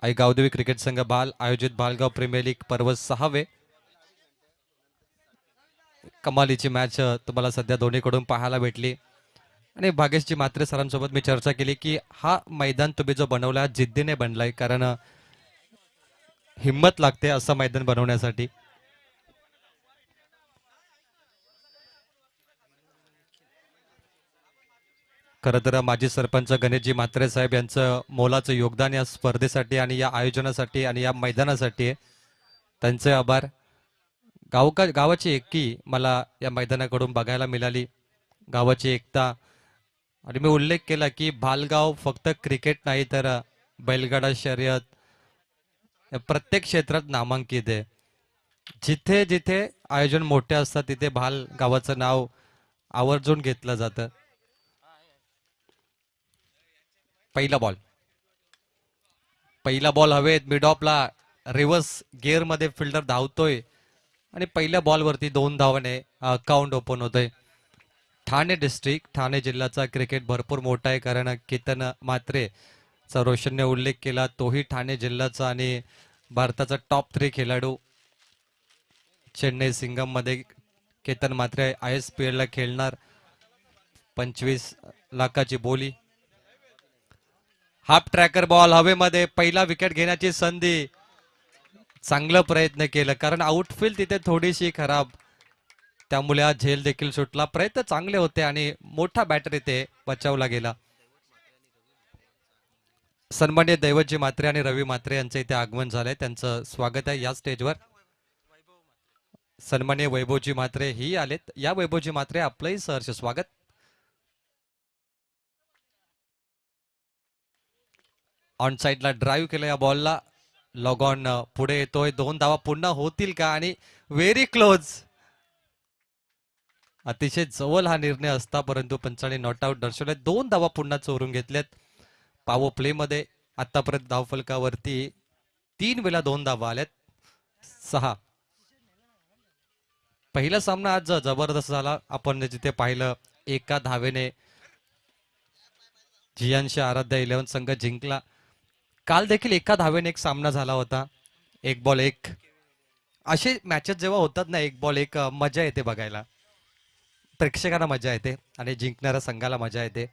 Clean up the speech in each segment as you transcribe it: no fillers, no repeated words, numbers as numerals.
आई Gavdevi cricket संघ बाल आयोजित बालगाव प्रीमियर लीग पर्व 6वे कमालीची मॅच तुम्हाला सध्या दोन्हीकडून पाहायला भेटली आणि भागेशजी मात्रे सरांसोबत मी चर्चा केली की हा मैदान तुम्ही जो बनवला जिद्दीने बनलाय कारण हिम्मत लागते असं मैदान बनवण्यासाठी. खरं तर माजी सरपंच गणेशजी म्हात्रे साहेब यांचं मोलाचं योगदान या स्पर्धेसाठी आणि या आयोजनासाठी आणि या मैदानासाठी आहे. त्यांचे आभार. गावाची एकी मला या मैदानाकडून बघायला मिळाली. गावाची एकता आणि मी उल्लेख केला की भालगाव फक्त क्रिकेट नाही तर बैलगाडा शर्यत या प्रत्येक क्षेत्रात नामांकित आहे. जिथे जिथे आयोजन मोठे असतात तिथे भाल गावाचं नाव आवर्जून घेतलं जातं. पहिला बॉल हवेत मिड ऑफला रिव्हर्स गिअर मध्ये फिल्डर धावतोय आणि पहिल्या बॉलवरती 2 धावाने अकाउंट ओपन होतंय. ठाणे डिस्ट्रिक्ट ठाणे जिल्ह्याचा क्रिकेट भरपूर मोठा आहे कारण केतन म्हात्रे चा रोशनने उल्लेख केला तोही ठाणे जिल्ह्याचा आणि भारताचा टॉप 3 खेळाडू. चेन्नई सिंगम मध्ये केतन म्हात्रे ISPL ला खेळणार. 25 लाखाची बोली. हाफ ट्रॅकर बॉल हवेमध्ये पहिला विकेट घेण्याची संधी. चांगला प्रयत्न केला कारण आउटफील्ड तिथे थोडीशी खराब त्यामुळे हा झेल देखील सुटला. प्रयत्न चांगले होते आणि मोठा बॅटर इथे बचावला गेला. सन्मान्य दैवतजी म्हात्रे आणि रवी म्हात्रे यांचं इथे आगमन झालंय. त्यांचं स्वागत आहे या स्टेजवर. सन्मान्य वैभवजी म्हात्रे ही आलेत. या वैभवजी म्हात्रे आपलंही सहर्ष स्वागत. ऑन साइडला ड्राईव्ह केलं या बॉलला. लॉग ऑन पुढे येतोय. 2 धावा पुन्हा होतील का आणि व्हेरी क्लोज. अतिशय जवळ हा निर्णय असता परंतु पंचाने नॉट आउट दर्शवले. 2 धावा पुन्हा चोरून घेतल्यात. पावर प्ले मध्ये आतापर्यंत धावफलकावरती 3 वेळा 2 धावा आल्यात. 6. पहिला सामना आज जबरदस्त झाला. आपण जिथे पाहिलं एका धावेने जियांशी आराध्या 11 संघ जिंकला. काल देखील एका धावेने एक सामना झाला होता. 1 बॉल 1. असे मॅचेस जेव्हा होतात ना 1 बॉल 1 मजा येते बघायला. प्रेक्षकांना मजा येते आणि जिंकणाऱ्या संघाला मजा येते.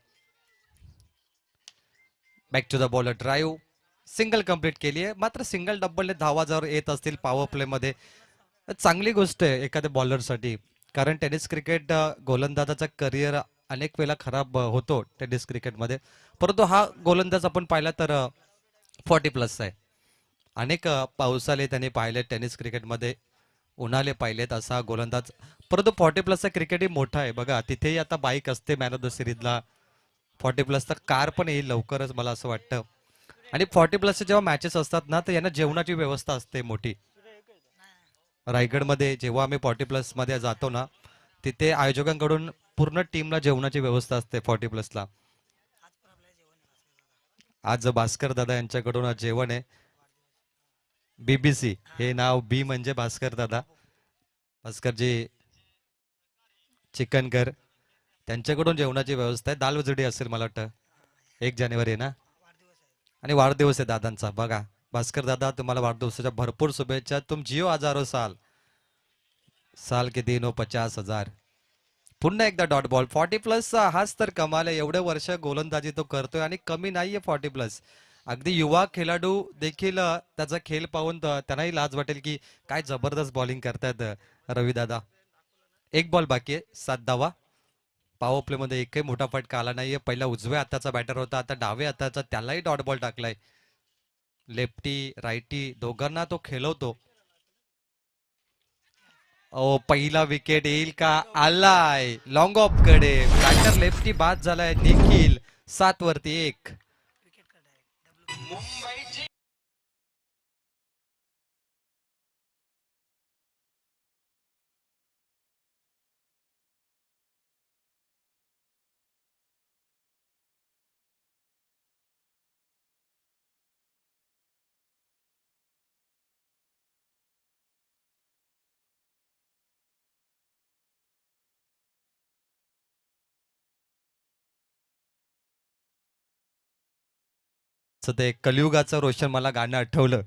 Back to the bowler drive. Single complete केली आहे. मात्र सिंगल डबल धावा जर येत असतील पॉवर प्ले मध्ये चांगली गोष्ट आहे एखाद्या बॉलरसाठी. कारण टेनिस क्रिकेट गोलंदाजाचा करिअर अनेक वेळा खराब होतो टेनिस क्रिकेटमध्ये. परंतु हा गोलंदाज आपण पाहिला तर 40+ आहे. अनेक पावसाले त्यांनी पाहिले टेनिस क्रिकेटमध्ये. उन्हाळे पाहिलेत असा गोलंदाज. परंतु 40+चा क्रिकेटही मोठा आहे बघा. तिथेही आता बाईक असते मॅन ऑफ द सिरीजला. 40+चा कार पण येईल लवकरच मला असं वाटतं. आणि 40+चे जेव्हा मॅचेस असतात ना तर यांना जेवणाची व्यवस्था असते मोठी. रायगडमध्ये जेव्हा आम्ही 40+ मध्ये जातो ना तिथे आयोजकांकडून पूर्ण टीमला जेवणाची व्यवस्था असते 40+ला. आज भास्कर दादा यांच्याकडून आज जेवण आहे. BBC हे नाव बी म्हणजे भास्कर दादा. भास्करजी चिकनकर त्यांच्याकडून जेवणाची व्यवस्था आहे. दाल वजडी असेल मला वाटतं. 1 जानेवारी आहे ना आणि वाढदिवस आहे दादांचा. बघा भास्कर दादा तुम्हाला वाढदिवसाच्या भरपूर शुभेच्छा. तुम जिओ हजारो साल. साल के दिन हो 50,000. पुन्हा एकदा डॉट बॉल. 40+चा हाच तर कमाल आहे. एवढे वर्ष गोलंदाजी तो करतोय आणि कमी नाहीये 40+. अगदी युवा खेळाडू देखील त्याचा खेळ पाहून त्यांनाही लाज वाटेल की काय जबरदस्त बॉलिंग करतायत रवी दादा. 1 बॉल बाकी आहे. 7 धावा. पॉवर प्ले मध्ये एकही मोठा फटका आला नाहीये. पहिला उजव्या हाताचा बॅटर होता आता डाव्या हाताचा. त्यालाही डॉट बॉल टाकलाय. लेफ्टी राईटी दोघांना तो खेळवतो. ओ पहिला विकेट येईल का. आलाय लॉंग ऑफ कडे. बॅटर लेफ्टी बाद झालाय निखिल. 7 वरती 1. ते कलियुगाचं रोशन मला गाणं आठवलं.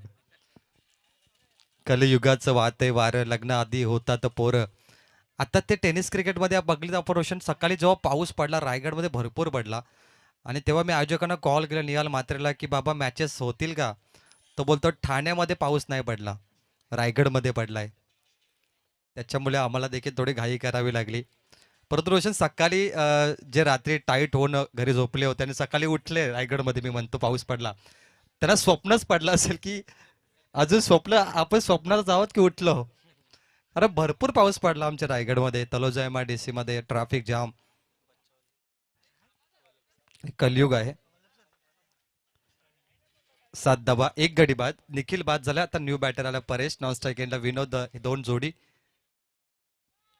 कलियुगाचं वाहतंय वारं, लग्न आधी होता तर पोरं. आता ते टेनिस क्रिकेटमध्ये बघली तर आपण रोशन सकाळी जेव्हा पाऊस पडला रायगडमध्ये भरपूर पडला आणि तेव्हा मी आयोजकांना कॉल केला निहाल म्हात्रेला की बाबा मॅचेस होतील का? तो बोलतो ठाण्यामध्ये पाऊस नाही पडला, रायगडमध्ये पडलाय. त्याच्यामुळे आम्हाला देखील थोडी घाई करावी लागली. परंतु रोशन सकाळी जे रात्री टाईट होऊन घरी झोपले होते आणि सकाळी उठले रायगडमध्ये मी म्हणतो पाऊस पडला. त्यांना स्वप्नच पडलं असेल की अजून स्वप्न आपण स्वप्नात आहोत की उठलो. अरे भरपूर पाऊस पडला आमच्या रायगडमध्ये तलोजा MIDC मध्ये ट्रॅफिक जाम. कलयुग आहे. 7 धाबा 1 गडी बाद निखिल बाद झाला आता न्यू बॅटर आला परेश नॉन स्ट्राईक एंडला विनोद हे 2 जोडी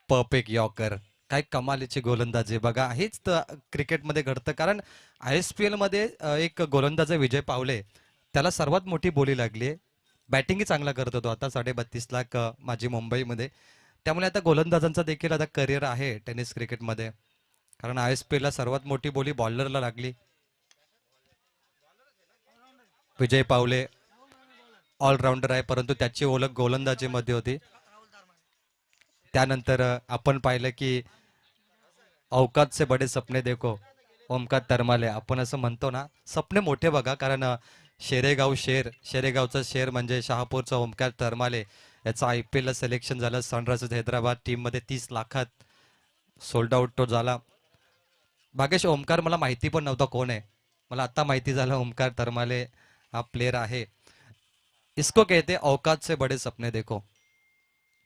परफेक्ट यॉर्कर. काय कमालीची गोलंदाजी बघा हेच तर क्रिकेटमध्ये घडतं कारण ISPL मध्ये एक गोलंदाज आहे विजय पावले त्याला सर्वात मोठी बोली लागली आहे. बॅटिंगही चांगला करत होतो आता 32.5 लाख माझी मुंबईमध्ये. त्यामुळे आता गोलंदाजांचा देखील आता करिअर आहे टेनिस क्रिकेटमध्ये कारण ISPL ला सर्वात मोठी बोली बॉलरला लागली. विजय पावले ऑलराऊंडर आहे परंतु त्याची ओळख गोलंदाजीमध्ये होती. त्यानंतर आपण पाहिलं की औकात से बडे सपने देखो ओमकार तरमाले आपण असं म्हणतो ना सपने मोठे बघा कारण शेरेगावचा शेर म्हणजे शहापूरचा ओमकार तरमाले याचं IPL ला सिलेक्शन झालं सनरायझर्स हैदराबाद टीममध्ये 30 लाखात सोल्ड आउट तो झाला. भागेश ओमकार मला माहिती पण नव्हता कोण आहे. मला आता माहिती झालं ओमकार तरमाले हा प्लेअर आहे. इसको कहते औकात से बडे सपने देखो.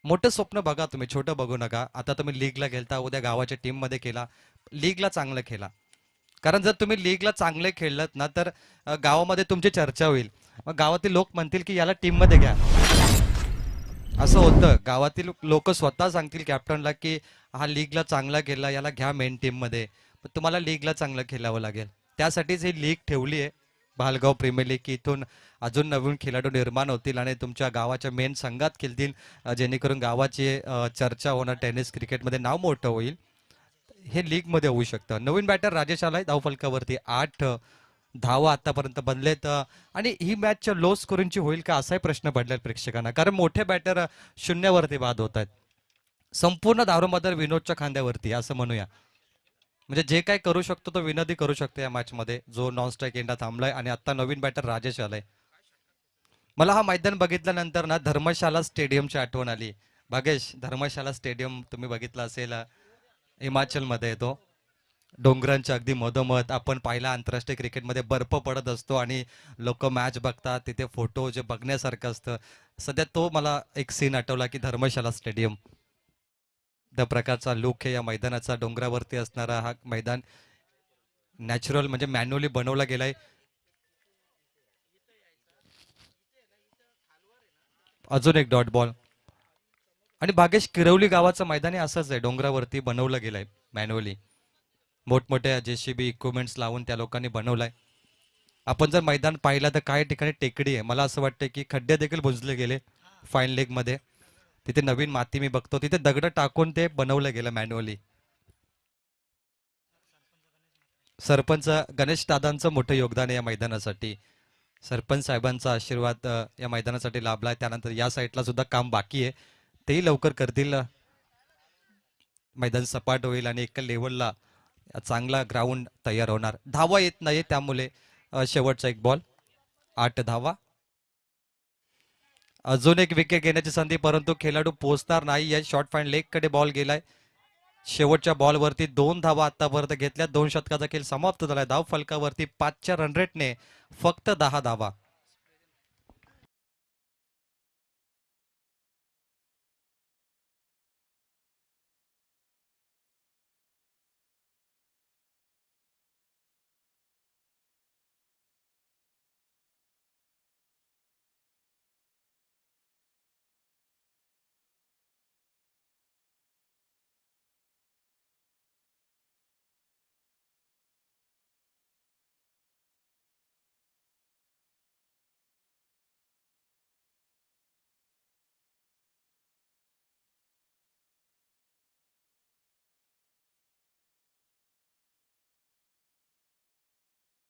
मोठं स्वप्न बघा तुम्ही छोटं बघू नका. आता तुम्ही लीगला गेलता उद्या गावाच्या टीम मध्ये केला लीगला चांगलं खेळा कारण जर तुम्ही लीगला चांगले खेळलात ना तर गावामध्ये तुमची चर्चा होईल. मग गावातील लोक म्हणतील की याला टीम मध्ये घ्या. असं होतं गावातील लोक स्वतः सांगतील कॅप्टनला की हा लीगला चांगला खेळला याला घ्या मेन टीम मध्ये. पण तुम्हाला लीगला चांगलं खेळावं लागेल. त्यासाठीच ही लीग ठेवली आहे भालगाव प्रीमियर लीग की इथून अजून नवीन खेळाडू निर्माण होतील आणि तुमच्या गावाच्या मेन संघात खेळतील जेणेकरून गावाची चर्चा होणार टेनिस क्रिकेटमध्ये नाव मोठं होईल. हे लीग मध्ये होऊ शकतं. नवीन बॅटर राजेश आलाय धावफलकावरती 8 धावा आतापर्यंत बनलेत आणि ही मॅच लो स्कोरिंगची होईल का असाही प्रश्न पडलाय प्रेक्षकांना कारण मोठे बॅटर शून्यावरती बाद होत आहेत. संपूर्ण दारोमदार विनोदच्या खांद्यावरती असं म्हणूया. म्हणजे जे काय करू शकतो तो विनोदी करू शकतो या मॅच मध्ये जो नॉन स्ट्राईक एंडा थांबलाय आणि आता नवीन बॅटर राजेश आलाय. मला हा मैदान बघितल्यानंतर ना धर्मशाला स्टेडियमची आठवण आली. भागेश धर्मशाला स्टेडियम तुम्ही बघितलं असेल हिमाचलमध्ये येतो. डोंगरांच्या अगदी मधोमध आपण पाहिला आंतरराष्ट्रीय क्रिकेटमध्ये बर्फ पडत असतो आणि लोक मॅच बघतात तिथे फोटो जे बघण्यासारखं असतं. सध्या तो मला एक सीन आठवला की धर्मशाला स्टेडियम त्या प्रकारचा लुक आहे या मैदानाचा डोंगरावरती असणारा हा मैदान नॅचरल म्हणजे मॅन्युअली बनवला गेलाय. अजून एक डॉट बॉल आणि भागेश किरवली गावाचं मैदान हे असंच आहे डोंगरावरती बनवलं गेलंय मॅन्युअली. मोठमोठ्या JCB इक्विपमेंट्स लावून त्या लोकांनी बनवलाय. आपण जर मैदान पाहिलं तर काही ठिकाणी टेकडी आहे मला असं वाटतं की खड्डे देखील बुजले गेले फाईन लेग मध्ये. तिथे नवीन माती मी बघतो तिथे दगड टाकून ते बनवलं गेलं मॅन्युअली. सरपंच गणेश दादांचं मोठं योगदान आहे या मैदानासाठी. सरपंच साहेबांचा आशीर्वाद या मैदानासाठी लाभलाय. त्यानंतर या साईडला सुद्धा काम बाकी आहे तेही लवकर करतील. मैदान सपाट होईल आणि एका लेवलला चांगला ग्राउंड तयार होणार. धावा येत नाही त्यामुळे शेवटचा एक बॉल 8 धावा. अजून एक विकेट घेण्याची संधी परंतु खेळाडू पोहोचणार नाही या शॉर्ट फाईन लेग कडे बॉल गेलाय. शेवटच्या बॉलवरती 2 धावा आतापर्यंत घेतल्या 2 शतकाचा खेळ समाप्त झालाय. धाव फलकावरती 5च्या रन रेटने फक्त 10 धावा.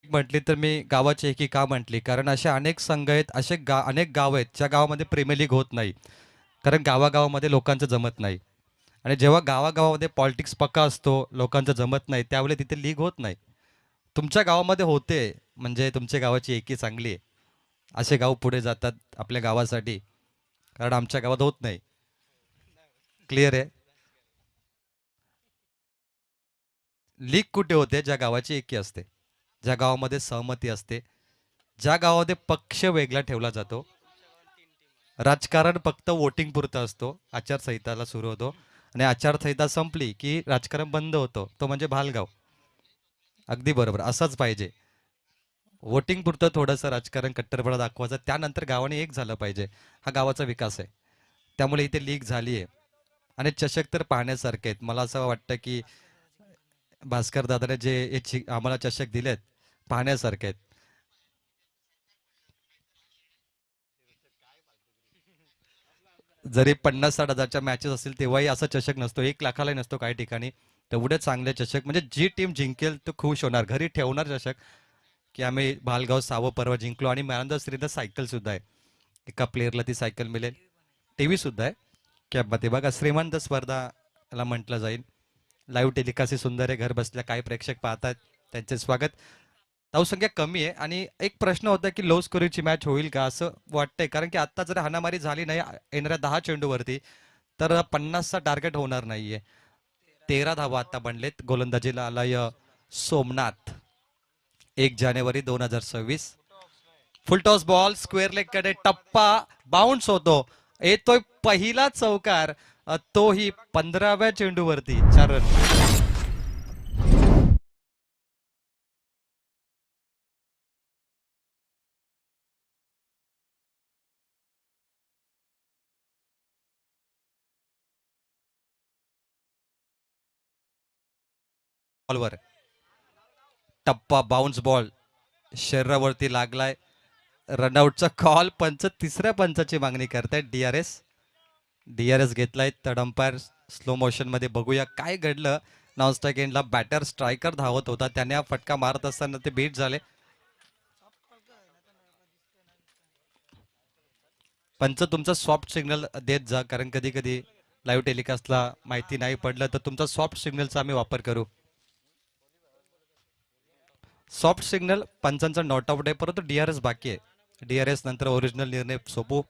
म्हटली तर मी गावाची एकी का म्हटली, कारण असे अनेक संघ आहेत, असे अनेक गाव आहेत ज्या गावामध्ये प्रीमियर लीग होत नाही, कारण गावागावामध्ये लोकांचं जमत नाही. आणि जेव्हा गावागावामध्ये पॉलिटिक्स पक्का असतो, लोकांचं जमत नाही, त्यावेळी तिथे लीग होत नाही. तुमच्या गावामध्ये होते, म्हणजे तुमच्या गावाची एकी चांगली आहे. असे गाव पुढे जातात आपल्या गावासाठी, कारण आमच्या गावात होत नाही. क्लिअर आहे. लीग कुठे होते? ज्या गावाची एकी असते, ज्या गावामध्ये सहमती असते, ज्या गावामध्ये पक्ष वेगळा ठेवला जातो. राजकारण फक्त वोटिंग पुरतं असतो. आचारसंहिताला सुरू होतो आणि आचारसंहिता संपली की राजकारण बंद होतो. तो म्हणजे भालगाव. अगदी बरोबर, असंच पाहिजे. वोटिंग पुरतं थोडंसं राजकारण कट्टरपणा दाखवायचं, त्यानंतर गावाने एक झालं पाहिजे. हा गावाचा विकास आहे. त्यामुळे इथे लीग झाली आहे. आणि चषक तर पाहण्यासारखे आहेत. मला असं वाटतं की भास्कर दादाने जे आम्हाला चषक दिलेत, पाहण्यासारखे आहेत. जरी 50-60 हजारच्या मॅचेस असतील तेव्हाही असा चषक नसतो, 1 लाखाला नसतो काही ठिकाणी. तेवढे चांगले चषक, म्हणजे जी टीम जिंकेल तो खुश होणार, घरी ठेवणार चषक, की आम्ही भालगाव 6वं पर्व जिंकलो. आणि मॅन श्रीनं सायकल सुद्धा आहे, एका प्लेअरला ती सायकल मिळेल. टीव्ही सुद्धा आहे. क्या बात आहे. बघा, श्रीमंत स्पर्धाला म्हटलं जाईल. लाईव्ह टेलिकास्ट सुंदर आहे, घर बसल्या काही प्रेक्षक पाहतात, त्यांचे स्वागत. धावसंख्या कमी आहे आणि एक प्रश्न होता की लो स्कोरिंगची मॅच होईल का, असं वाटतंय, कारण की आता जर हाणामारी झाली नाही येणाऱ्या 10 चेंडूवरती, तर 50चा टार्गेट होणार नाहीये. 13 धावा आता बनलेत. गोलंदाजीला आलाय सोमनाथ. 1 जानेवारी 2026. फुलटॉस बॉल स्क्वेअर लेग कडे टप्पा, बाउन्स होतो, येतोय पहिला चौकार, तोही 15व्या चेंडूवरती. 4 रन. बॉलवर टप्पा, बाउन्स बॉल शरीरावरती लागलाय. रनआउटचा कॉल. पंच तिसऱ्या पंचाची मागणी करतायत. डीआरएस घेतलाय. तड अंपायर स्लो मोशन मध्ये बघूया काय घडलं. नॉनस्ट्राईक एंडला बॅटर स्ट्रायकर धावत होता, त्याने हा फटका मारत असताना ते बीट झाले. पंच तुमचा सॉफ्ट सिग्नल देत जा, कारण कधी कधी लाईव्ह टेलिकास्टला माहिती नाही पडलं तर तुमचा सॉफ्ट सिग्नलचा आम्ही वापर करू. सॉफ्ट सिग्नल पंचांचा नॉट आउट आहे, परंतु डीआरएस बाकी आहे. डीआरएस नंतर ओरिजिनल निर्णय सोपू.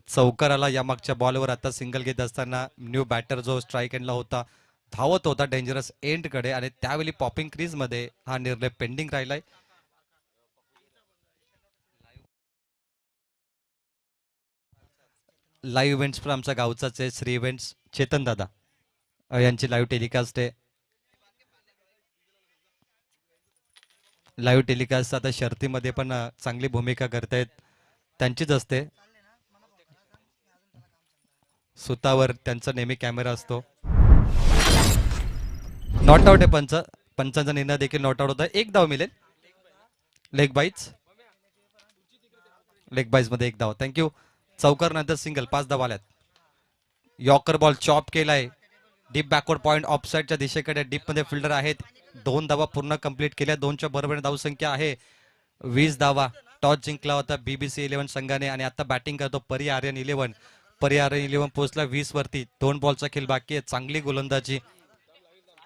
चौकार आला या मागच्या बॉलवर. आता सिंगल घेत असताना न्यू बॅटर जो स्ट्राईक एंडला होता, धावत होता डेंजरस एंड कडे, आणि त्यावेळी पॉपिंग क्रीज मध्ये हा निर्णय पेंडिंग राहिलाय. लाईव्ह इव्हेंट्स पण आमच्या गावचाच आहे, श्री इव्हेंट्स चेतन दादा यांची लाईव्ह टेलिकास्ट आहे. लाईव्ह टेलिकास्ट आता शर्तीमध्ये पण चांगली भूमिका करतायत, त्यांचीच असते. सुतावर त्यांचा नेहमी कॅमेरा असतो. नॉट आउट आहे पंच. पंचांचा निर्णय देखील नॉट आउट होता. एक धाव मिळेल. लेग बाईज. लेग बाईज मध्ये एक धाव. थँक्यू. चौकार नंतर सिंगल, 5 धावा आल्यात. यॉकर बॉल चॉप केलाय. डीप बॅकवर्ड पॉइंट ऑफसाईडच्या दिशेकडे. डीप मध्ये फिल्डर आहेत. 2 धावा पूर्ण कंप्लीट केल्या. 2च्या बरोबर धावसंख्या आहे 20 धावा. टॉस जिंकला होता बीबीसी 11 संघाने आणि आता बॅटिंग करतो परी आर्यन 11. परी आर्यन 11 पोहोचला 20 वरती. 2 बॉलचा खेळ बाकी आहे. चांगली गोलंदाजी,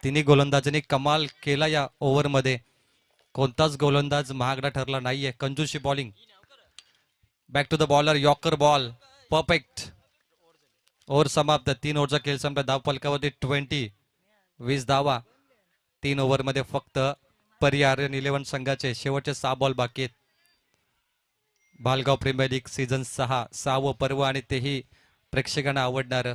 तिन्ही गोलंदाजांनी कमाल केला या ओव्हरमध्ये. कोणताच गोलंदाज महागडा ठरला नाहीये. कंजूशी bowling. Back to the bowler. Yorker ball perfect. Over समाप्त. 3 ओव्हरचा खेळ संपला. धाव फलकावरती 20 धावा. 3 ओव्हरमध्ये फक्त परी आर्यन 11 संघाचे शेवटचे 6 बॉल बाकी आहेत. भालगाव प्रीमियर लीग सीझन 6वं पर्व, आणि तेही प्रेक्षकांना आवडणार.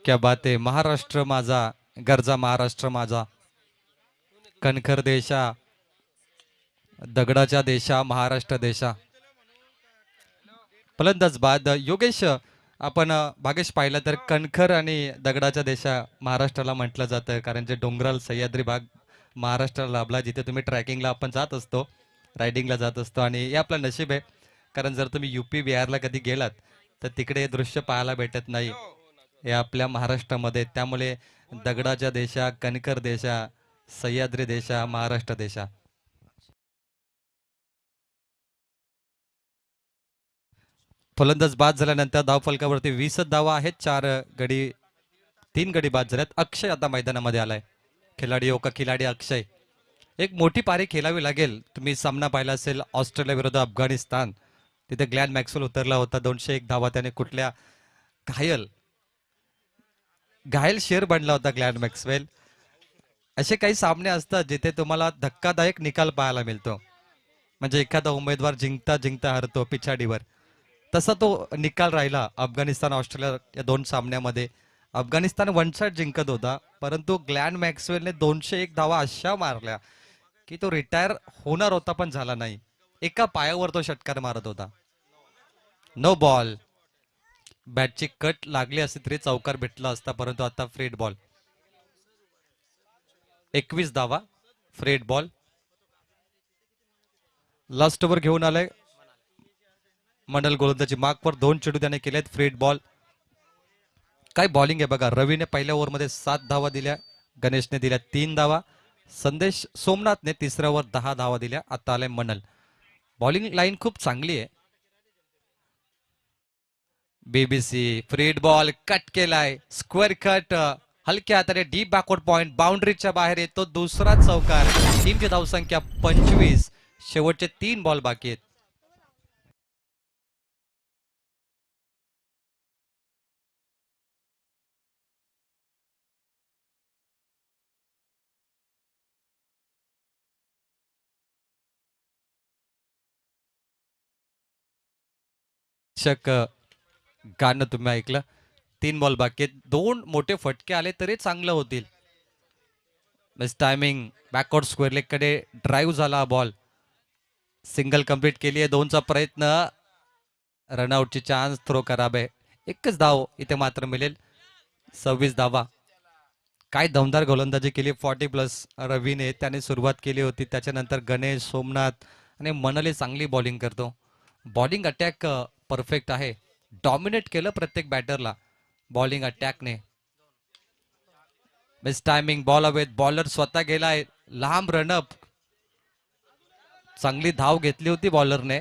क्या बात आहे. महाराष्ट्र माझा, गरजा महाराष्ट्र माझा, कणखर देशा, दगडाच्या देशा, महाराष्ट्र देशा. फलंदाज बाद योगेश आपण भागेश पाहिलं तर कणखर आणि दगडाच्या देशा महाराष्ट्राला म्हटलं जातं, कारण जे डोंगराळ सह्याद्री भाग महाराष्ट्राला लाभला, जिथे तुम्ही ट्रॅकिंगला आपण जात असतो, रायडिंगला जात असतो. आणि हे आपलं नशीब आहे, कारण जर तुम्ही युपी बिहारला कधी गेलात तर तिकडे हे दृश्य पाहायला भेटत नाही. हे आपल्या महाराष्ट्रामध्ये. त्यामुळे दगडाच्या देशा, कणखर देशा, सह्याद्री देशा, महाराष्ट्र देशा. फलंदाज बाद झाल्यानंतर धावफलकावरती 20 धावा आहेत. 3 गडी बाद झाल्यात. अक्षय आता मैदानामध्ये आलाय. खिलाडी हो का खिलाडी अक्षय. एक मोठी पारी खेळावी लागेल. तुम्ही सामना पाहिला असेल ऑस्ट्रेलिया विरुद्ध अफगाणिस्तान. तिथे ग्लॅन मॅक्सवेल उतरला होता. 201 धावा त्याने कुठल्या घायल घायल शेर बनला होता ग्लॅन मॅक्सवेल. असे काही सामने असतात जिथे तुम्हाला धक्कादायक निकाल पाहायला मिळतो. म्हणजे एखादा उमेदवार जिंकता जिंकता हरतो पिछाडीवर. तसा तो निकाल राहिला अफगाणिस्तान ऑस्ट्रेलिया या 2 सामन्यामध्ये. अफगाणिस्तान वन साइड जिंकत होता, परंतु ग्लॅन मॅक्सवेलने 201 धावा अशा मारल्या की तो रिटायर होणार होता पण झाला नाही. एका पायावर तो षटकार मारत होता. No ball. बॅटची कट लागली असती तरी चौकार भेटला असता, परंतु आता फ्रेड बॉल. 21 धावा, फ्रेड बॉल. लास्ट ओव्हर घेऊन आलाय मंडल गोलंदाजी मार्कवर. 2 चेंडू त्याने केलेत. Fred ball. काय बॉलिंग आहे बघा. रवीने पहिल्या ओव्हरमध्ये 7 धावा दिल्या, गणेशने दिल्या 3 धावा, संदेश सोमनाथने तिसऱ्या ओव्हर 10 धावा दिल्या. आता आलाय मनल. बॉलिंग लाईन खूप चांगली आहे. बीबीसी फ्रीड बॉल कट केलाय. Square cut. हलक्या हाताने डीप बॅकवर्ड पॉइंट बाउंड्रीच्या बाहेर येतो. दुसरा चौकार. टीमची धावसंख्या 25. शेवटचे 3 बॉल बाकी आहेत. शक गाणं तुम्ही ऐकलं. 3 बॉल बाकी आहेत. 2 मोठे फटके आले तरी चांगलं होतील. Miss timing. Backward square leg कडे ड्राईव्ह झाला बॉल. सिंगल कंप्लीट केली आहे. 2चा प्रयत्न. रनआउटची चान्स. थ्रो खराब आहे. एकच धाव इथे मात्र मिळेल. 26 धावा. काय दमदार गोलंदाजी केली 40+ रवीने. त्याने सुरुवात केली होती. त्याच्यानंतर गणेश, सोमनाथ आणि मनले चांगली बॉलिंग करतो. बॉलिंग अटॅक परफेक्ट आहे. डॉमिनेट केलं प्रत्येक बॅटरला बॉलिंग अटॅकने. Miss timing. बॉल हवेत. बॉलर स्वतः गेलाय. लांब रनअप. चांगली धाव घेतली होती बॉलरने.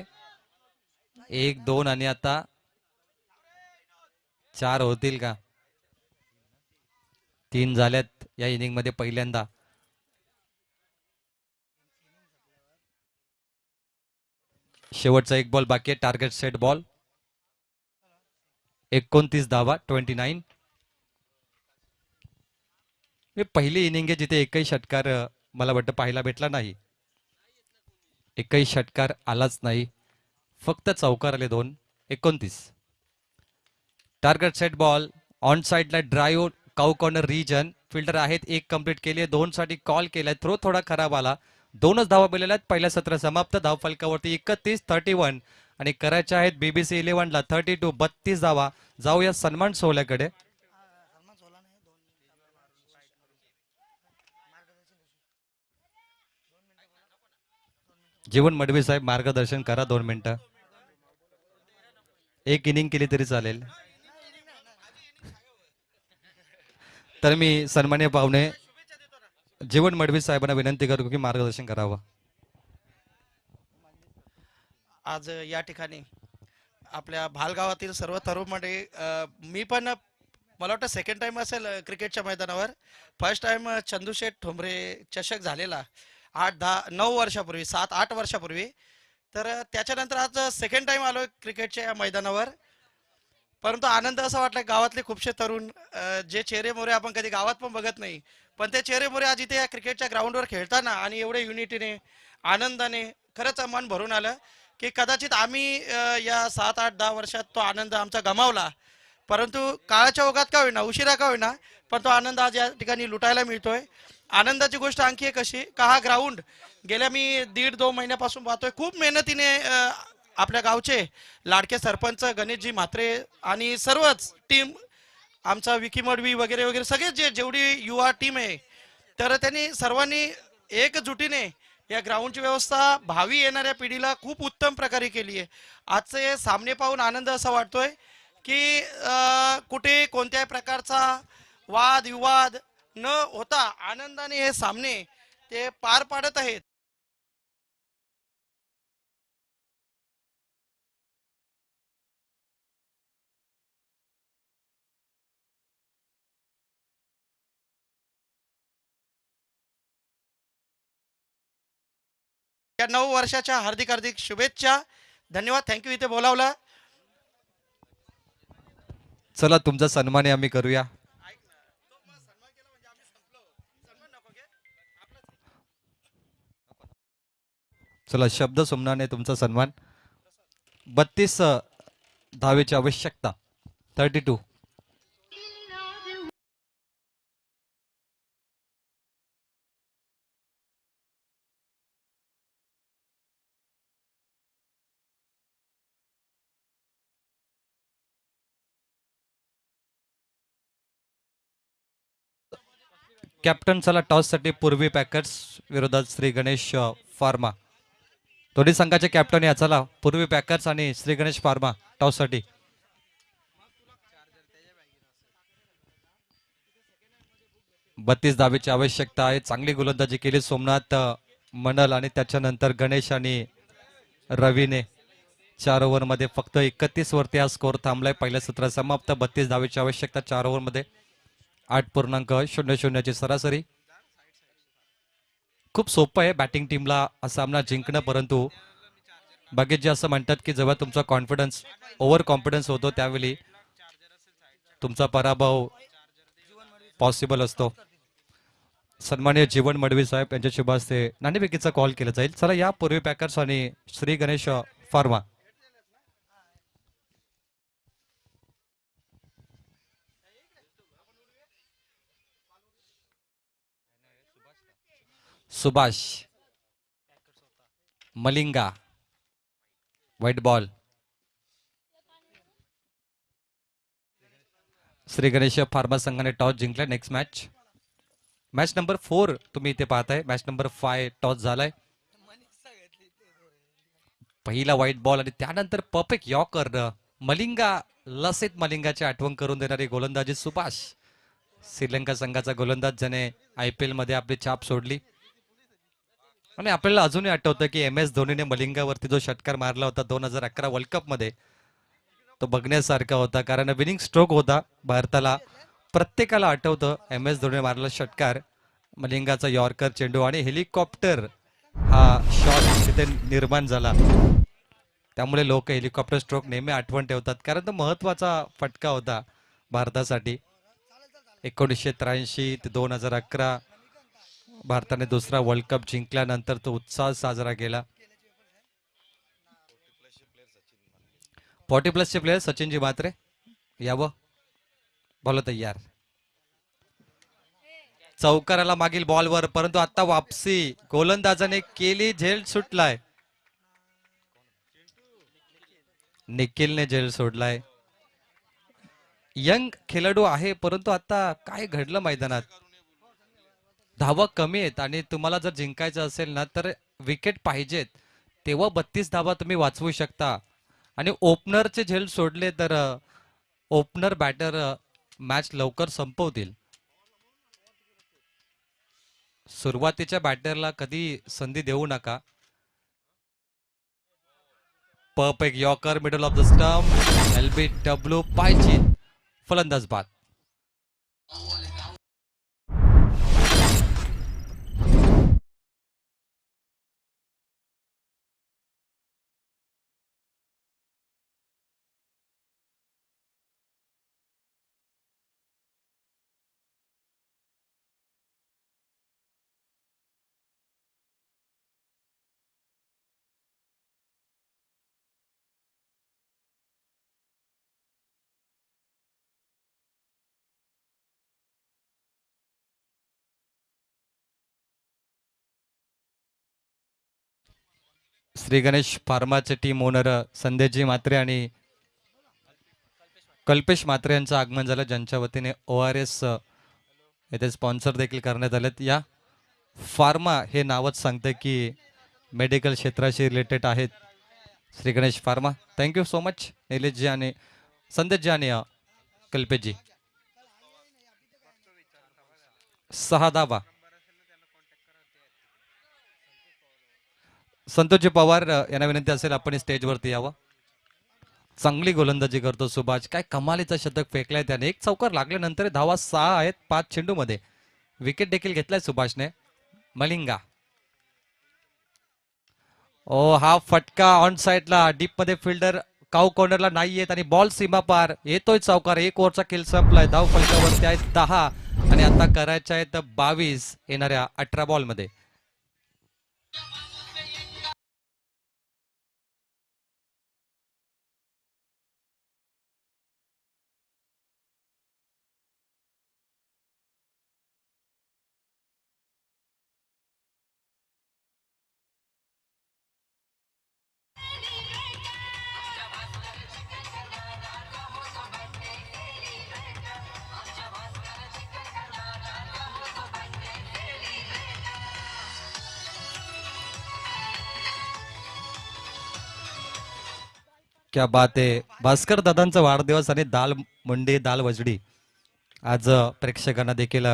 1-2 आणि आता 4 होतील का? 3 झाल्यात या इनिंग मध्ये पहिल्यांदा. शेवटचा 1 बॉल बाकी आहे. Target set ball. 29 धावा. 29. ही पहिली इनिंग आहे जिथे एकही षटकार मला वाटतं पाहायला भेटला नाही. एकही षटकार आलाच नाही. फक्त चौकार आले 2. 29. Target set ball. ऑन साइडला ड्राईव्ह. काऊ कॉर्नर रिजन. फिल्डर आहेत. 1 कंप्लीट केली आहे. 2 साठी कॉल केलाय. थ्रो थोडा खराब आला. 2च धावा मिळाल्या आहेत. पहिल्या सत्र समाप्त. धाव फलकावरती 31-31 आणि करायच्या आहेत बीबीसी 11ला 32. 32 धावा. जाऊया सन्मान सोहळ्याकडे. जीवन मडवी साहेब मार्गदर्शन करा 2 मिनिटं. 1 इनिंग केली तरी चालेल. तर मी सन्मान्य पाहुणे जीवन मडवी साहेबांना विनंती करतो की मार्गदर्शन करावं. आज या ठिकाणी आपल्या भालगावातील सर्व तरुण मंडळी, मी पण मला वाटतं सेकंड टाइम असेल क्रिकेटच्या मैदानावर. फर्स्ट टाइम चंदूशेठ ठोंबरे चषक झालेला 8-10-9 वर्षापूर्वी, 7-8 वर्षापूर्वी. तर त्याच्यानंतर आज सेकंड टाइम आलोय क्रिकेटच्या या मैदानावर. परंतु आनंद असा वाटला, गावातले खूपशे तरुण जे चेहरे मोरे आपण कधी गावात पण बघत नाही, पण ते चेहरे मोरे आज इथे या क्रिकेटच्या ग्राउंडवर खेळताना आणि एवढे युनिटीने आनंदाने खरंच मन भरून आलं की कदाचित आम्ही या 7-8-10 वर्षात तो आनंद आमचा गमावला. परंतु काळाच्या ओघात का होईना, उशिरा का होईना, पण तो आनंद आज या ठिकाणी लुटायला मिळतोय. आनंदाची गोष्ट आणखी एक अशी का हा ग्राउंड गेल्या मी 1.5-2 महिन्यापासून पाहतोय खूप मेहनतीने आपल्या गावचे लाडके सरपंच गणेशजी म्हात्रे आणि सर्वच टीम, आमचा विकी मडवी वगैरे वगैरे सगळे जेवढी युवा टीम आहे, तर त्यांनी सर्वांनी एकजुटीने या ग्राउंडची व्यवस्था भावी येणाऱ्या पिढीला खूप उत्तम प्रकारे केली आहे. आजचे सामने पाहून आनंद असा वाटतोय की कुठे कोणत्याही प्रकारचा वाद विवाद न होता आनंदाने हे सामने ते पार पाडत आहेत. या 9 वर्षाच्या हार्दिक हार्दिक शुभेच्छा. धन्यवाद. थँक्यू. इथे बोलावलं. चला तुमचा सन्मान आम्ही करूया. चला शब्द सुमनाने तुमचा सन्मान. 32 धावेची आवश्यकता. 32. कॅप्टन चला टॉस साठी पूर्वी पॅकर्स विरोधात श्री गणेश फार्मा. दोन्ही संघाचे कॅप्टन या. चला पूर्वी पॅकर्स आणि श्री गणेश फार्मा टॉस साठी. 32 धावेची आवश्यकता आहे. चांगली गोलंदाजी केली सोमनाथ मंडल आणि त्याच्यानंतर गणेश आणि रवीने. 4 ओव्हरमध्ये फक्त 31 वरती हा स्कोर थांबलाय. पहिल्या सत्र समाप्त. 32 धावेची आवश्यकता 4 ओव्हरमध्ये. 8.00 ची सरासरी. खूप सोपं आहे बॅटिंग टीमला हा सामना जिंकणं, परंतु बाकीचे असं म्हणतात की जेव्हा तुमचा कॉन्फिडन्स ओव्हर कॉन्फिडन्स होतो त्यावेळी तुमचा पराभव पॉसिबल असतो. सन्मान्य जीवन मडवी साहेब यांच्या शुभ हस्ते नाणेफेकीचा कॉल केला जाईल. चला या पूर्वी पॅकर्स आणि Shri Ganesh pharma. Subhash Malinga white ball. Shri Ganesh pharma संघाने टॉस जिंकला. नेक्स्ट मॅच मॅच नंबर 4 तुम्ही इथे पाहताय. मॅच नंबर 5 टॉस झालाय. पहिला व्हाईट बॉल आणि त्यानंतर परफेक्ट यॉर्कर. मलिंगा लसित मलिंगाची आठवण करून देणारी गोलंदाजी सुभाष, श्रीलंका संघाचा गोलंदाज ज्याने IPL मध्ये आपली छाप सोडली. आणि आपल्याला अजूनही आठवतं की MS धोनीने मलिंगावरती जो षटकार मारला होता 2011 वर्ल्ड कप मध्ये, तो बघण्यासारखा होता. कारण विनिंग स्ट्रोक होता भारताला. प्रत्येकाला आठवतं MS धोनीने मारलेला षटकार, मलिंगाचा यॉर्कर चेंडू आणि हेलिकॉप्टर हा शॉट तिथे निर्माण झाला. त्यामुळे लोक हेलिकॉप्टर स्ट्रोक नेहमी आठवण ठेवतात, कारण तो महत्वाचा फटका होता भारतासाठी. 1983 ते 2011 भारताने दुसरा वर्ल्ड कप जिंकल्यानंतर तो उत्साह साजरा केला. 40+ चे प्लेयर सचिनजी म्हात्रे यावं. बोला तयार. चौकाराला मागील बॉलवर, परंतु आता वापसी गोलंदाजाने केली. झेल सुटलाय. निखिलने झेल सोडलाय. यंग खेळाडू आहे, परंतु आता काय घडलं मैदानात, धावा कमी आहेत आणि तुम्हाला जर जिंकायचं असेल ना तर विकेट पाहिजेत, तेव्हा 32 धावा तुम्ही वाचवू शकता. आणि ओपनरचे झेल सोडले तर ओपनर बॅटर मॅच लवकर संपवतील. सुरुवातीच्या बॅटरला कधी संधी देऊ नका. Perfect yorker middle of the stump. LBW पायची फलंदाज बाद. श्री गणेश फार्माचे टीम ओनर संदेशजी म्हात्रे आणि कल्पेश म्हात्रे यांचं आगमन झालं, ज्यांच्या वतीने ORS येथे स्पॉन्सर देखील करण्यात आलेत. या फार्मा हे नावच सांगतं की मेडिकल क्षेत्राशी रिलेटेड आहेत Shri Ganesh pharma. Thank you so much Nileshji आणि संदेशजी आणि कल्पेशजी. 6 धावा. संतोषजी पवार यांना विनंती असेल आपण स्टेजवरती यावं. चांगली गोलंदाजी करतो सुभाष. काय कमालीचा शतक फेकलाय त्याने. एक चौकार लागल्यानंतर धावा 6 आहेत 5 चेंडूमध्ये. विकेट देखील घेतलाय सुभाषने. मलिंगा. ओ हा फटका ऑन साइडला डीप मध्ये फिल्डर काऊ कॉर्नरला नाही येत आणि बॉल सीमा पार. येतोय चौकार. 1 ओव्हरचा खेळ संपलाय. धाव फलकावरती आहेत 10 आणि आता करायच्या आहेत 22 येणाऱ्या 18 बॉल मध्ये. क्या बात आहे. भास्कर दादांचा वाढदिवस आणि दाल मुंडी दाल वजडी आज प्रेक्षकांना देखील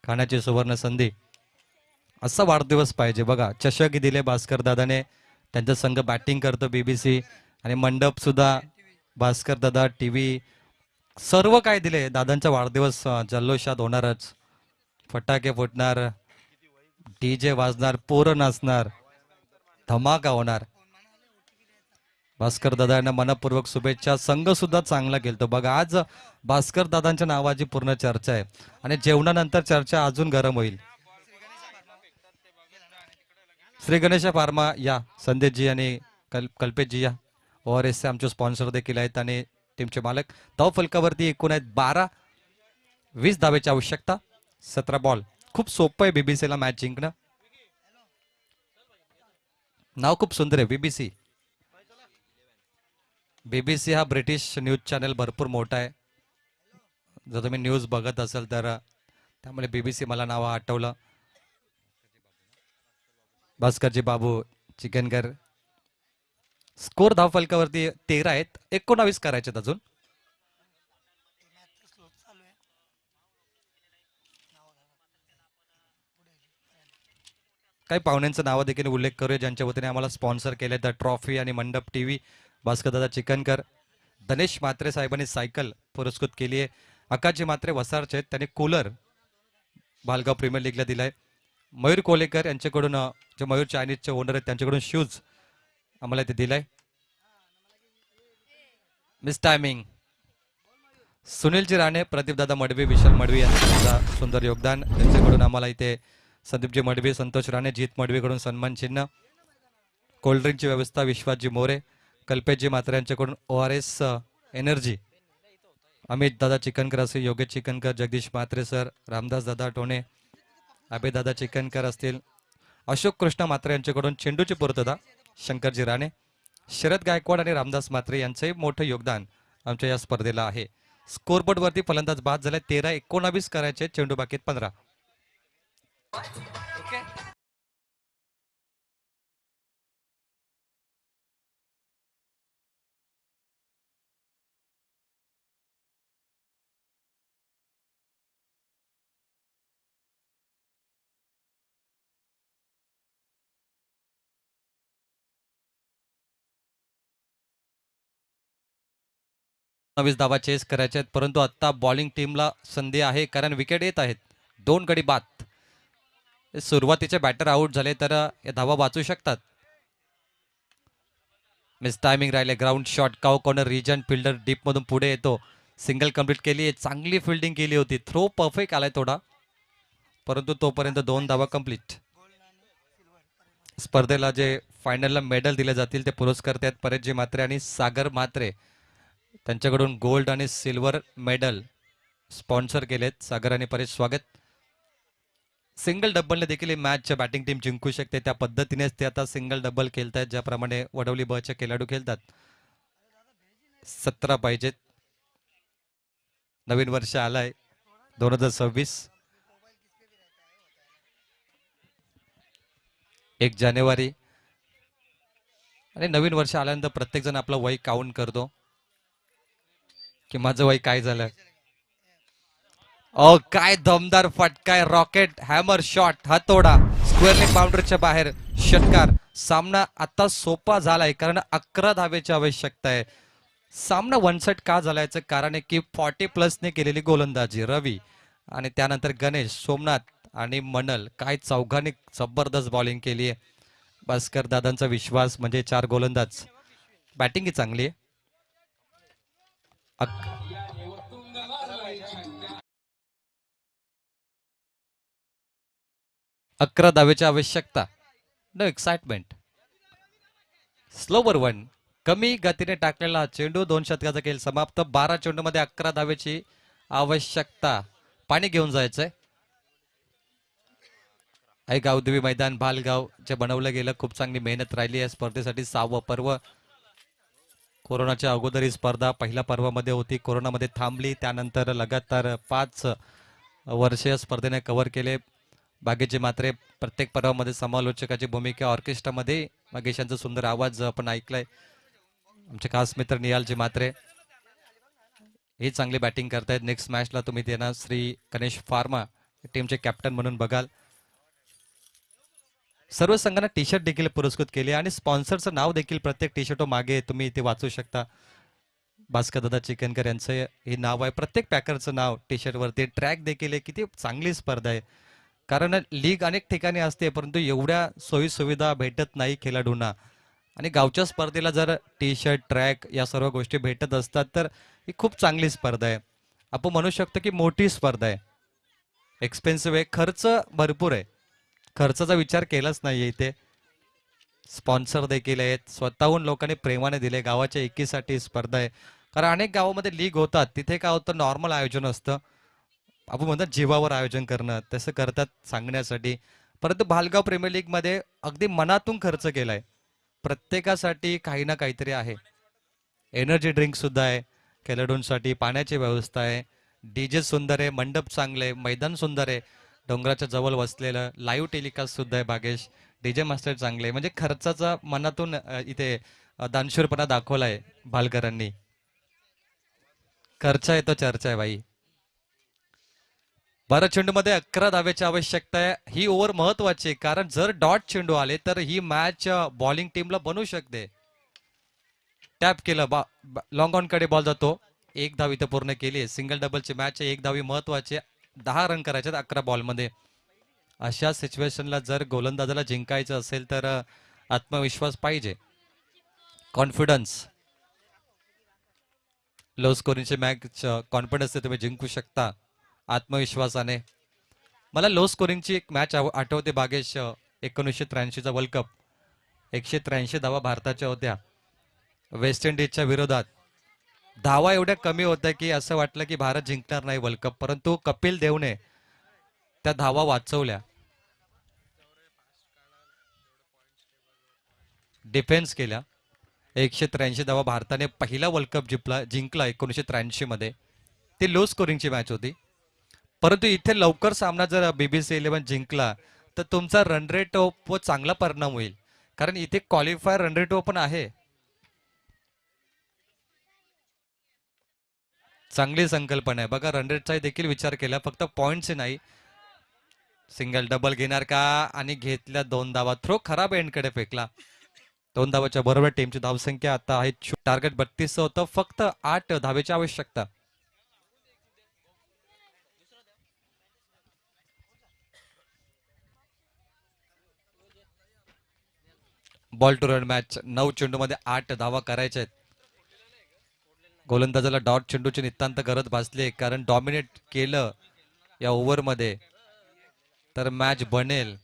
खाण्याची सुवर्ण संधी. असा वाढदिवस पाहिजे बघा. चषक दिले भास्कर दादाने. त्यांचा संघ बॅटिंग करतो BBC आणि मंडप सुद्धा भास्कर दादा टीव्ही सर्व काय दिले. दादांचा वाढदिवस जल्लोषात होणारच. फटाके फुटणार, DJ वाजणार, पोरं नाचणार, धमाका होणार. भास्कर दादा यांना मनपूर्वक शुभेच्छा. संघ सुद्धा चांगला खेळतो बघा. आज भास्कर दादांच्या नावाची पूर्ण चर्चा आहे आणि जेवणानंतर चर्चा अजून गरम होईल. श्री गणेश फार्मा या संदेशजी आणि कल्पेशजी या ORS चे आमचे स्पॉन्सर देखील आहेत आणि टीमचे मालक. धाव फलकावरती एकूण आहेत 12. 20 धावेची आवश्यकता. 17 बॉल. खूप सोपं आहे BBC ला मॅच जिंकणं. नाव खूप सुंदर आहे BBC. BBC हा ब्रिटिश न्यूज चॅनल भरपूर मोठा आहे. जर तुम्ही न्यूज बघत असाल तर त्यामुळे BBC मला नाव आठवलं. भास्करजी बाबू चिकनकर. स्कोर धाव फलकावरती 13 आहेत. 19 करायचे अजून. काही पाहुण्यांचं नाव देखील उल्लेख करूया ज्यांच्या वतीने आम्हाला स्पॉन्सर केले. तर ट्रॉफी आणि मंडप टीव्ही भास्करदादा चिकनकर. धनेश म्हात्रे साहेबांनी सायकल पुरस्कृत केली आहे. आकाशजी म्हात्रे वसारचे आहेत, त्यांनी कूलर बालगाव प्रीमियर लीगला दिलाय. मयूर कोलेकर यांच्याकडून जे मयूर चायनीजचे ओनर आहेत त्यांच्याकडून शूज आम्हाला ते दिलाय. Miss timing. सुनीलजी राणे, प्रदीपदादा मडवी, विशाल मडवी यांचं सुंदर योगदान. त्यांच्याकडून आम्हाला इथे संदीपजी मडवी, संतोष राणे, जीत मडवीकडून सन्मान चिन्ह. कोल्ड्रिंकची व्यवस्था विश्वासजी मोरे. कल्पेशजी म्हात्रे यांच्याकडून ORS एनर्जी. अमित दादा चिकनकर असेल, योगेश चिकनकर, जगदीश म्हात्रे सर, रामदास दादा टोणे, अभय दादा चिकनकर असतील. अशोक कृष्ण म्हात्रे यांच्याकडून चेंडूची पूर्तता शंकरजी राणे. शरद गायकवाड आणि रामदास म्हात्रे यांचंही मोठं योगदान आमच्या या स्पर्धेला आहे. स्कोरबोर्ड वरती फलंदाज बाद झाले. 13-19 करायचे. चेंडू बाकीत 15. धावा चेस करायचे आहेत, परंतु आता बॉलिंग टीमला संधी आहे कारण विकेट येत आहेत. 2 गडी बाद. सुरुवातीचे बॅटर आउट झाले तर या धावा वाचू शकतात. मिस टायमिंग राहिले. Ground shot cow corner region. Fielder deep मधून पुढे येतो. सिंगल कंप्लीट केली. चांगली फिल्डिंग केली होती. थ्रो परफेक्ट आलाय थोडा, परंतु तोपर्यंत 2 धावा कंप्लीट. स्पर्धेला जे फायनलला मेडल दिले जातील ते पुरस्कर्ते आहेत परेशजी म्हात्रे आणि सागर म्हात्रे. त्यांच्याकडून गोल्ड आणि सिल्वर मेडल स्पॉन्सर केलेत. सागर आणि परेश स्वागत. सिंगल डबलने देखील ही मॅच बॅटिंग टीम जिंकू शकते. त्या पद्धतीनेच ते आता सिंगल डबल खेळतायत, ज्याप्रमाणे वडवली ब चे खेळाडू खेळतात. 17 पाहिजेत. नवीन वर्ष आलाय 2026. 1 जानेवारी आणि नवीन वर्ष आल्यानंतर प्रत्येक जण आपलं वय काउंट करतो की माझं वय काय झालं. काय दमदार फटकाय, रॉकेट हॅमर शॉट, हातोडा स्क्वेअर लेग बाउंड्रीच्या बाहेर, षटकार. सामना आता सोपा झालाय कारण 11 धावेची आवश्यकता आहे. सामना वन साइड का झाला याचं कारण आहे की 40+ ने केलेली गोलंदाजी रवी आणि त्यानंतर गणेश, सोमनाथ आणि मनल काय चौघांनी जबरदस्त बॉलिंग केली आहे. भास्कर दादांचा विश्वास म्हणजे 4 गोलंदाज. बॅटिंग ही चांगली आहे. 11 धावेची आवश्यकता. No excitement. स्लोवर वन, कमी गतीने टाकलेला हा चेंडू 2 षटकाचा खेळ समाप्त. 12 चेंडूमध्ये 11 धावेची आवश्यकता. पाणी घेऊन जायचंय. हे गावदेवी मैदान भालगाव जे बनवलं गेलं, खूप चांगली मेहनत राहिली आहे स्पर्धेसाठी. 6वं पर्व. कोरोनाच्या अगोदर ही स्पर्धा पहिल्या पर्वामध्ये होती, कोरोनामध्ये थांबली, त्यानंतर लगातार 5 वर्ष या स्पर्धेने कव्हर केले. बागेचे मात्रे प्रत्येक पर्वामध्ये समालोचकाची भूमिका, ऑर्केस्ट्रामध्ये बागेशांचा सुंदर आवाज आपण ऐकलाय. आमचे खास मित्र निहालजी मात्रे ही चांगली बॅटिंग करतायत. नेक्स्ट मॅचला तुम्ही त्यांना श्री गणेश फार्मा टीमचे कॅप्टन म्हणून बघाल. सर्व संघांना टी शर्ट देखील पुरस्कृत केले आणि स्पॉन्सरचं नाव देखील प्रत्येक टी शर्ट मागे तुम्ही इथे वाचू शकता. भास्कर दादा चिकनकर यांचं हे नाव आहे, प्रत्येक पॅकरचं नाव टी शर्ट वरती. ट्रॅक देखील आहे. किती चांगली स्पर्धा आहे. कारण लीग अनेक ठिकाणी असते परंतु एवढ्या सोयी सुविधा भेटत नाही खेळाडूंना. आणि गावच्या स्पर्धेला जर टी शर्ट, ट्रॅक या सर्व गोष्टी भेटत असतात तर ही खूप चांगली स्पर्धा आहे. आपण म्हणू शकतो की मोठी स्पर्धा आहे. एक्सपेन्सिव्ह आहे, खर्च भरपूर आहे. खर्चाचा विचार केलाच नाहीये इथे. स्पॉन्सर देखील आहेत, स्वतःहून लोकांनी प्रेमाने दिले. गावाच्या एकीसाठी स्पर्धा आहे. कारण अनेक गावामध्ये लीग होतात, तिथे काय होतं नॉर्मल आयोजन असतं, आपण म्हणतात जीवावर आयोजन करणं, तसं करतात सांगण्यासाठी. परंतु भालगाव प्रीमियर लीग मध्ये अगदी मनातून खर्च केलाय. प्रत्येकासाठी काही ना काहीतरी आहे. एनर्जी ड्रिंक सुद्धा आहे खेळाडूंसाठी, पाण्याची व्यवस्था आहे, डीजे सुंदर आहे, मंडप चांगले, मैदान सुंदर आहे, डोंगराच्या जवळ वसलेलं, लाईव्ह टेलिकास्ट सुद्धा आहे बागेश, डीजे मास्टर चांगले. म्हणजे खर्चाचा मनातून इथे दानशूरपणा दाखवलाय भालकरांनी. खर्च आहे तो चर्चा आहे बाई. 12 चेंडूमध्ये 11 धावेची आवश्यकता आहे. ही ओव्हर महत्वाची आहे कारण जर डॉट चेंडू आले तर ही मॅच बॉलिंग टीमला बनवू शकते. टॅप केलं, लॉंग ऑन कडे बॉल जातो. 1 धाव इथं पूर्ण केली. सिंगल डबलची मॅच आहे, 1 धावी महत्वाची. 10 रन करायचे 11 बॉलमध्ये. अशा सिच्युएशनला जर गोलंदाजाला जिंकायचं असेल तर आत्मविश्वास पाहिजे, कॉन्फिडन्स. लो स्कोरिंगची मॅच कॉन्फिडन्स तुम्ही जिंकू शकता आत्मविश्वासाने. मला लो स्कोरिंगची एक मॅच आठवते बागेश, 1983चा वर्ल्ड कप. 183 धावा भारताच्या होत्या वेस्ट इंडिजच्या विरोधात. धावा एवढ्या कमी होत्या की असं वाटलं की भारत जिंकणार नाही वर्ल्ड कप, परंतु कपिल देवने त्या धावा वाचवल्या, डिफेन्स केल्या. 183 धावा भारताने पहिला वर्ल्ड कप जिंकला 1983 मध्ये. ती लो स्कोरिंगची मॅच होती. परंतु इथे लवकर सामना जर BBC 11 जिंकला तर तुमचा रन रेट व चांगला परिणाम होईल, कारण इथे क्वालिफायर रन रेट पण आहे. चांगली संकल्पना आहे बघा. रन रेटचा देखील विचार केला, फक्त पॉइंटचे नाही. सिंगल डबल घेणार का, आणि घेतल्या 2 धावा. थ्रो खराब एंडकडे फेकला. 2 धावाच्या बरोबर टीमची धावसंख्या आता आहे. टार्गेट 32 होतं, फक्त 8 धावेची आवश्यकता. Ball to run match. 9 चेंडूमध्ये 8 धावा करायच्या आहेत. गोलंदाजाला डॉट चेंडूची नितांत गरज भासली, कारण डॉमिनेट केलं या ओव्हरमध्ये तर मॅच बनेल.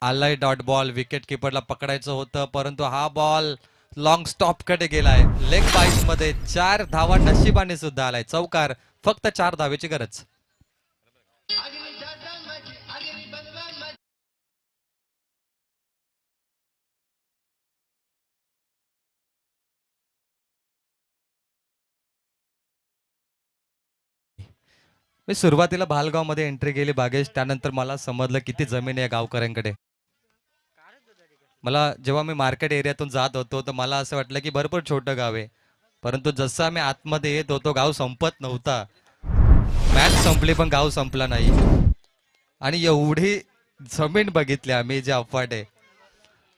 आलाय डॉट बॉल. विकेट किपरला पकडायचं होतं परंतु हा बॉल लॉंग स्टॉप कडे गेलाय. लेग बाईस मध्ये 4 धावा नशिबाने सुद्धा आलाय. चौकार, फक्त 4 धावेची गरज. मी सुरुवातीला भालगाव मध्ये एंट्री केली बागेश, त्यानंतर मला समजलं किती जमीन आहे गावकऱ्यांकडे. मला जेव्हा मी मार्केट एरियातून जात होतो तर मला असं वाटलं की भरपूर छोटं गाव आहे, परंतु जसं आम्ही आतमध्ये येत होतो गाव संपत नव्हता. मॅच संपली पण गाव संपला नाही. आणि एवढी जमीन बघितली आम्ही, जे अफाट आहे.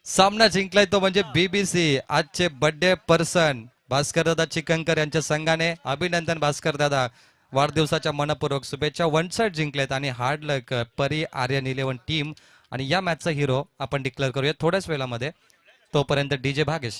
सामना जिंकलाय तो म्हणजे बीबीसी. आजचे बर्थडे पर्सन भास्कर दादा चिकनकर यांच्या संघाने. अभिनंदन भास्कर दादा, वाढदिवसाच्या मनपूर्वक शुभेच्छा. 1 साइड जिंकलेत आणि हार्ड लक परी आर्यन 11 टीम. आणि या मॅचचा हिरो आपण डिक्लेअर करूया थोड्याच वेळामध्ये. तोपर्यंत डीजे भागेश.